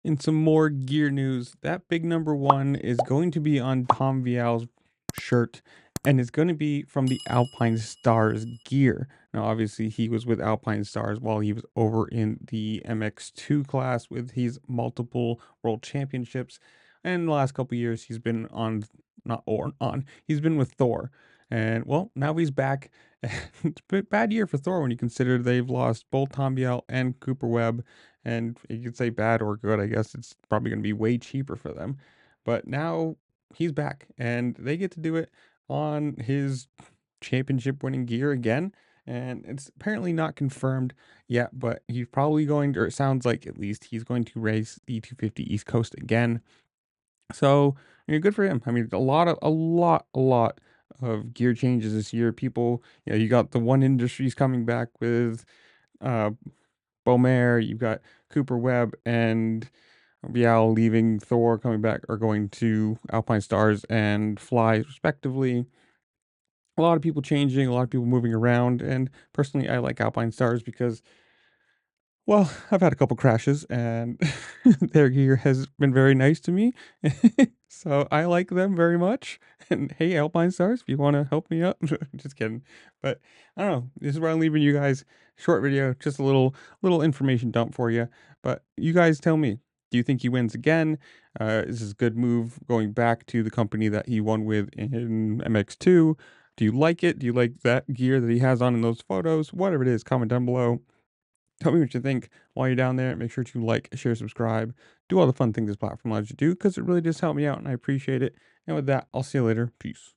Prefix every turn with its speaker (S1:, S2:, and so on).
S1: In some more gear news, that big number one is going to be on Tom Vialle's shirt, and it's going to be from the Alpinestars gear. Now, obviously, he was with Alpinestars while he was over in the MX2 class with his multiple world championships. And the last couple years, he's been on, not or on, he's been with Thor. And well, now he's back. It's a bad year for Thor when you consider they've lost both Tom Vialle and Cooper Webb, and you could say bad or good. I guess it's probably going to be way cheaper for them. But now he's back and they get to do it on his championship winning gear again. And it's apparently not confirmed yet, but he's probably going to, or it sounds like at least he's going to race the 250 East Coast again. So, good for him. I mean, a lot of gear changes this year. People, you got the one industries coming back with uh Beaumer, you've got Cooper Webb and Vialle leaving, Thor coming back or going to Alpinestars and Fly respectively. A lot of people changing, a lot of people moving around, and personally, I like Alpinestars because, well, I've had a couple crashes and their gear has been very nice to me. So I like them very much. And hey, Alpinestars, if you want to help me out, just kidding. But I don't know. This is where I'm leaving you guys. Short video, just a little information dump for you. But you guys tell me, do you think he wins again? Is this a good move going back to the company that he won with in MX2? Do you like it? Do you like that gear that he has on in those photos? Whatever it is, comment down below. Tell me what you think while you're down there. Make sure to like, share, subscribe, do all the fun things this platform allows you to do because it really does help me out and I appreciate it. And with that, I'll see you later. Peace.